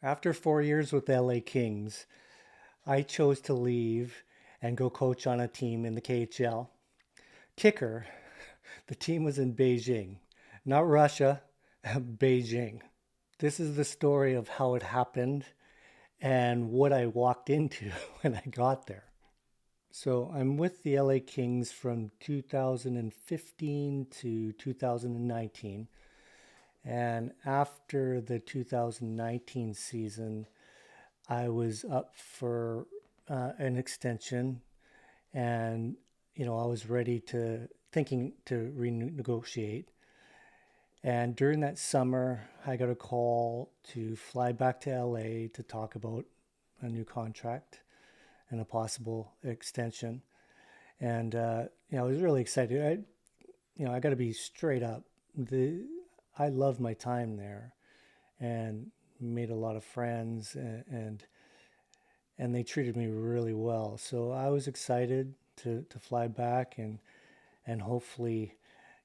After 4 years with the LA Kings, I chose to leave and go coach on a team in the KHL. Kicker, the team was in Beijing, not Russia, Beijing. This is the story of how it happened and what I walked into when I got there. So I'm with the LA Kings from 2015 to 2019. And after the 2019 season, I was up for an extension, and I was ready to thinking to renegotiate. And during that summer, I got a call to fly back to LA to talk about a new contract and a possible extension. And I was really excited. I got to be straight up. The I loved my time there, and made a lot of friends, and they treated me really well. So I was excited to fly back and hopefully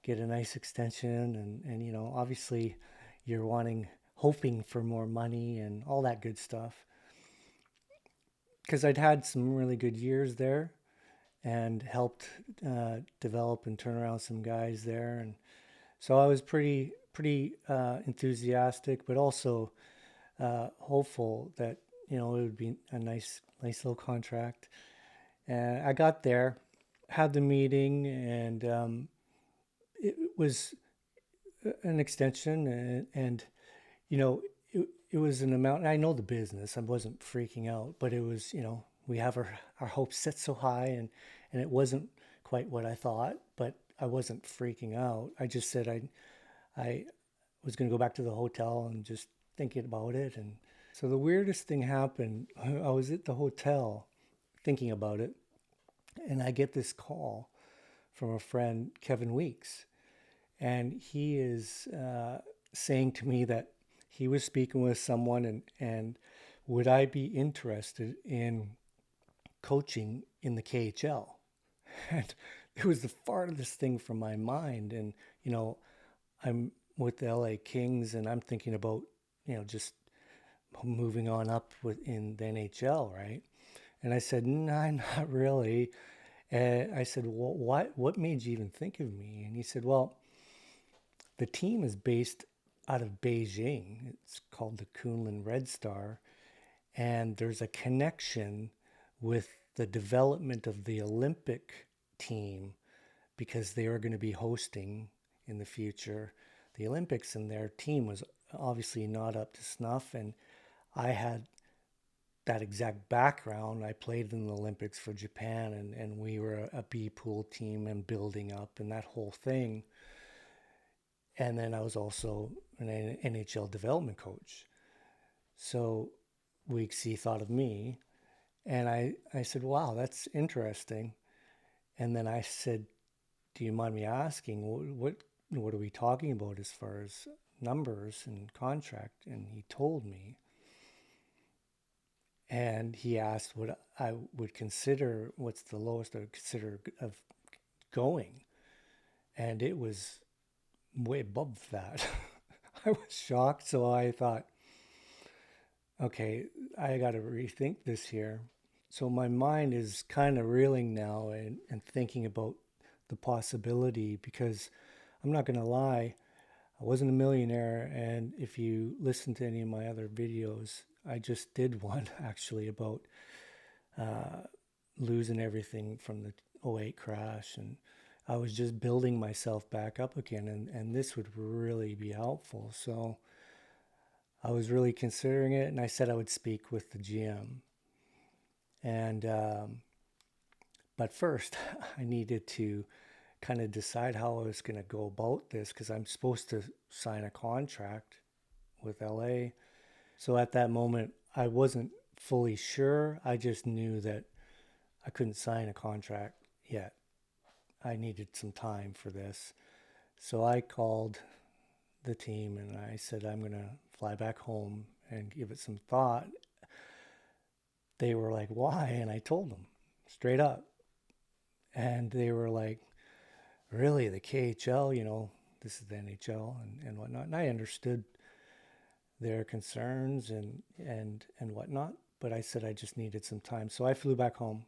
get a nice extension. And obviously, you're hoping for more money and all that good stuff. Because I'd had some really good years there and helped develop and turn around some guys there. And so I was pretty enthusiastic, but also hopeful that it would be a nice little contract. And I got there, had the meeting, and it was an extension, and you know it was an amount. I know the business. I wasn't freaking out, but it was we have our hopes set so high, and it wasn't quite what I thought, but I wasn't freaking out. I just said I was going to go back to the hotel and just thinking about it. And so the weirdest thing happened. I was at the hotel thinking about it, and I get this call from a friend, Kevin Weeks, and he is saying to me that he was speaking with someone, and would I be interested in coaching in the KHL? And it was the farthest thing from my mind. And I'm with the LA Kings, and I'm thinking about just moving on up in the NHL, right? And I said, "No, not really." And I said, "Well, what made you even think of me?" And he said, "Well, the team is based out of Beijing. It's called the Kunlun Red Star, and there's a connection with the development of the Olympic team because they are going to be hosting in the future the Olympics, and their team was obviously not up to snuff. And I had that exact background. I played in the Olympics for Japan, and we were a B pool team and building up and that whole thing. And then I was also an NHL development coach. So Weeksy thought of me, and I said, "Wow, that's interesting." And then I said, "Do you mind me asking what are we talking about as far as numbers and contract?" And he told me, and he asked what I would consider, what's the lowest I would consider of going, and it was way above that. I was shocked, so I thought, okay, I got to rethink this here. So my mind is kind of reeling now, and thinking about the possibility, because I'm not going to lie, I wasn't a millionaire. And if you listen to any of my other videos, I just did one actually about uh, losing everything from the '08 crash. And I was just building myself back up again. And this would really be helpful. So I was really considering it, and I said I would speak with the GM. And but first, I needed to kind of decide how I was going to go about this, because I'm supposed to sign a contract with LA. So at that moment, I wasn't fully sure. I just knew that I couldn't sign a contract yet. I needed some time for this. So I called the team and I said, I'm going to fly back home and give it some thought. They were like, "Why?" And I told them straight up. And they were like, "Really, the KHL, this is the NHL and whatnot." And I understood their concerns and whatnot. But I said I just needed some time, so I flew back home.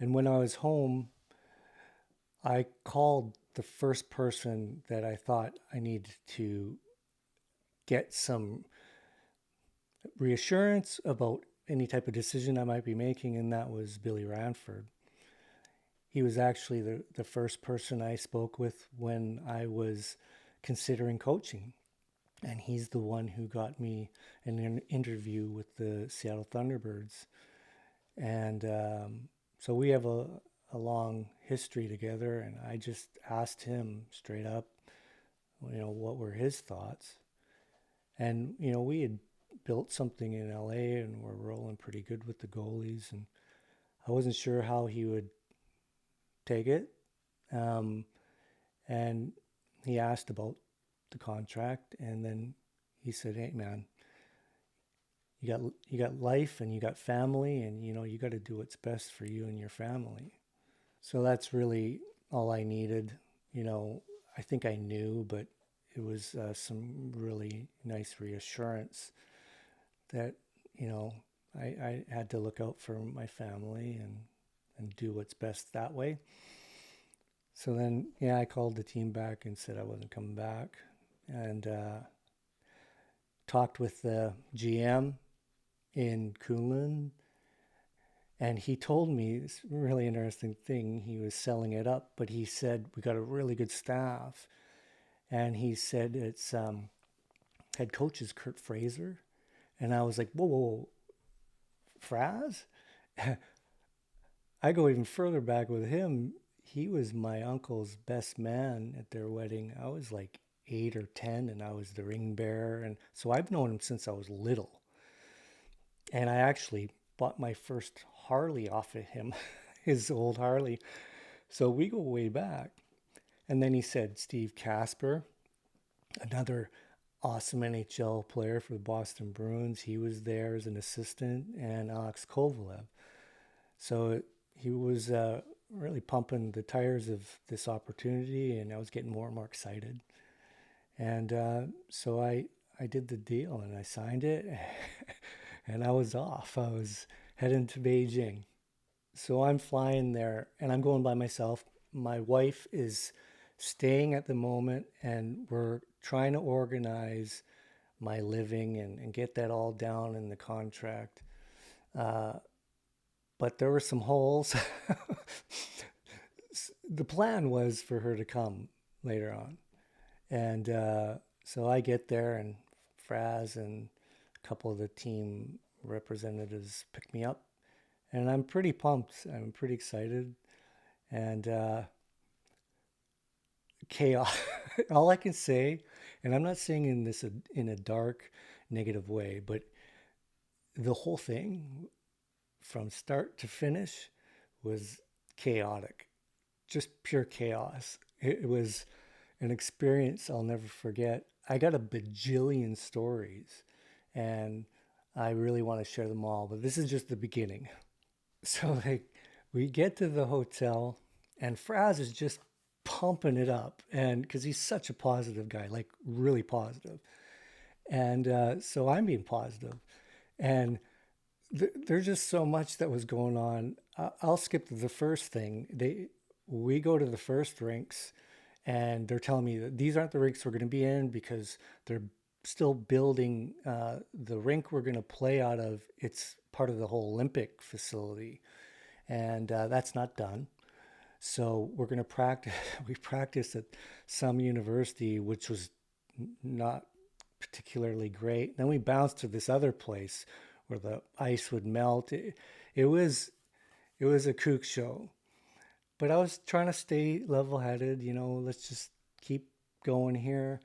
And when I was home, I called the first person that I thought I needed to get some reassurance about any type of decision I might be making, and that was Billy Ranford. He was actually the first person I spoke with when I was considering coaching. And he's the one who got me an interview with the Seattle Thunderbirds. And so we have a long history together. And I just asked him straight up, what were his thoughts? And, we had built something in LA and we're rolling pretty good with the goalies. And I wasn't sure how he would take it. And he asked about the contract, and then he said, "Hey, man, you got life and you got family, and you got to do what's best for you and your family." So that's really all I needed. I think I knew, but it was some really nice reassurance that I had to look out for my family and do what's best that way. So then, I called the team back and said I wasn't coming back, and talked with the GM in Kunlun, and he told me this really interesting thing. He was selling it up, but he said we got a really good staff, and he said it's head coach is Kurt Fraser, and I was like, whoa, whoa, whoa, Fraz? I go even further back with him. He was my uncle's best man at their wedding. I was like 8 or 10, and I was the ring bearer. And so I've known him since I was little. And I actually bought my first Harley off of him, his old Harley. So we go way back. And then he said Steve Casper, another awesome NHL player for the Boston Bruins. He was there as an assistant, and Alex Kovalev. So he was really pumping the tires of this opportunity, and I was getting more and more excited. And so I did the deal, and I signed it, and I was off. I was heading to Beijing. So I'm flying there, and I'm going by myself. My wife is staying at the moment, and we're trying to organize my living and get that all down in the contract. But there were some holes. The plan was for her to come later on. And so I get there, and Fraz and a couple of the team representatives pick me up. And I'm pretty pumped. I'm pretty excited. And chaos. All I can say, and I'm not saying in this in a dark, negative way, but the whole thing from start to finish was chaotic, just pure chaos. It was an experience I'll never forget. I got a bajillion stories, and I really want to share them all, but this is just the beginning. So we get to the hotel, and Fraz is just pumping it up, and because he's such a positive guy, like really positive. And so I'm being positive, and there's just so much that was going on. I'll skip to the first thing. We go to the first rinks, and they're telling me that these aren't the rinks we're going to be in because they're still building the rink we're going to play out of. It's part of the whole Olympic facility, and that's not done. So we're going to practice. We practiced at some university, which was not particularly great. Then we bounced to this other place where the ice would melt. It was a kook show, but I was trying to stay level-headed. Let's just keep going here.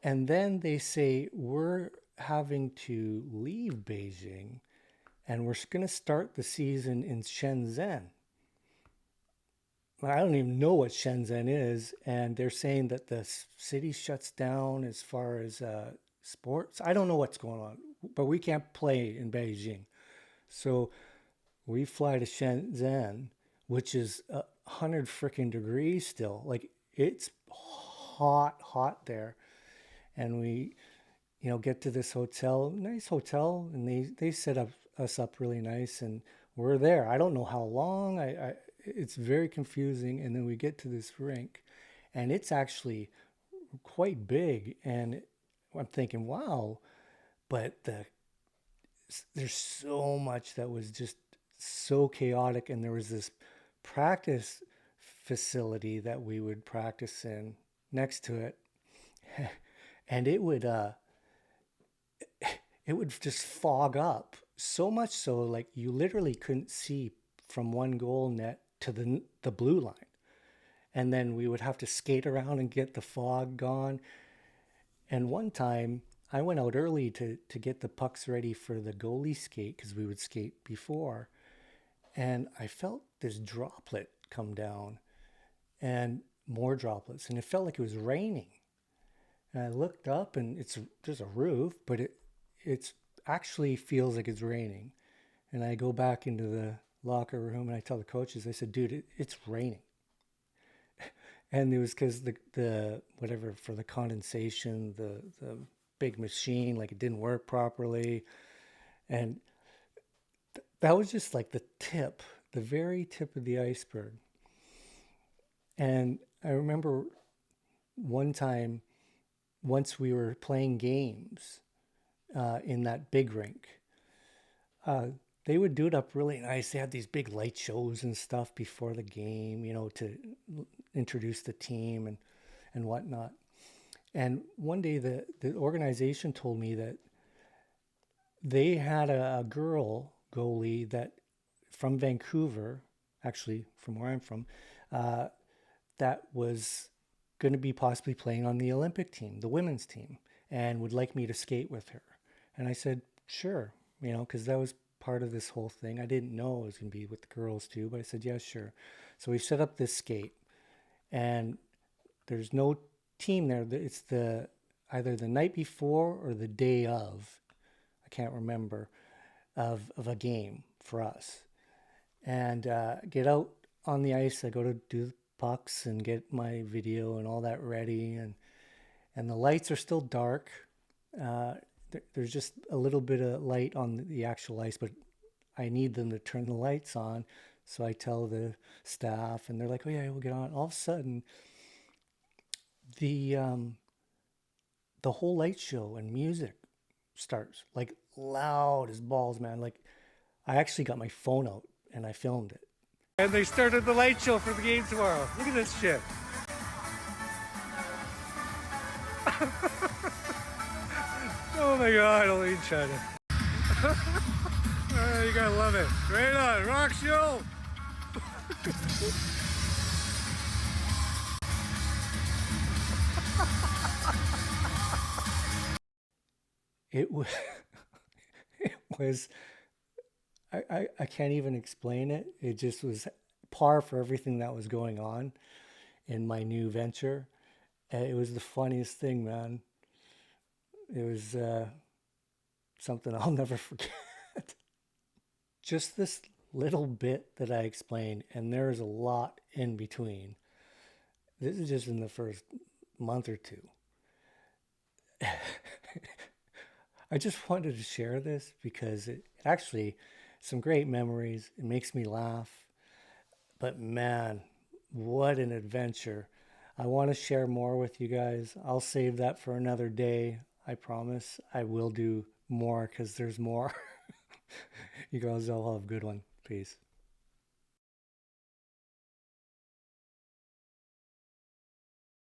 And then they say we're having to leave Beijing, and we're going to start the season in Shenzhen. I don't even know what Shenzhen is, and they're saying that the city shuts down as far as sports. I don't know what's going on, but we can't play in Beijing. So we fly to Shenzhen, which is 100 freaking degrees still. Like it's hot, hot there. And we get to this hotel, nice hotel, and they set up us up really nice, and we're there. I don't know how long. It's very confusing, and then we get to this rink, and it's actually quite big, and I'm thinking, wow, but there's so much that was just so chaotic, and there was this practice facility that we would practice in next to it, and it would just fog up so much so like you literally couldn't see from one goal net to the blue line, and then we would have to skate around and get the fog gone. And one time I went out early to get the pucks ready for the goalie skate because we would skate before, and I felt this droplet come down and more droplets, and it felt like it was raining. And I looked up, and it's just a roof, but it's actually feels like it's raining. And I go back into the locker room and I tell the coaches, I said, dude, it's raining. And it was because the whatever for the condensation, the big machine, like it didn't work properly. And that was just like the tip, the very tip of the iceberg. And I remember one time, once we were playing games in that big rink, uh, they would do it up really nice. They had these big light shows and stuff before the game, to introduce the team and whatnot. And one day the organization told me that they had a girl goalie that from Vancouver, actually from where I'm from, uh, that was going to be possibly playing on the Olympic team, the women's team, and would like me to skate with her. And I said, sure, because that was part of this whole thing. I didn't know it was going to be with the girls too, but I said, yeah, sure. So we set up this skate, and there's no team there. It's the either the night before or the day of, I can't remember, of a game for us. And get out on the ice. I go to do pucks and get my video and all that ready, and the lights are still dark. Uh, there's just a little bit of light on the actual ice, but I need them to turn the lights on. So I tell the staff, and they're like, "Oh yeah, we'll get on." All of a sudden, the um, the whole light show and music starts like loud as balls, man. Like I actually got my phone out and I filmed it. And they started the light show for the game tomorrow. Look at this shit. Oh my god, holy China. Oh, you gotta love it. Right on, rock show. It was, it was, I can't even explain it. It just was par for everything that was going on in my new venture. And it was the funniest thing, man. It was something I'll never forget. Just this little bit that I explained, and there's a lot in between. This is just in the first month or two. I just wanted to share this because it actually some great memories. It makes me laugh. But man, what an adventure. I want to share more with you guys. I'll save that for another day. I promise I will do more because there's more. You guys all have a good one. Peace.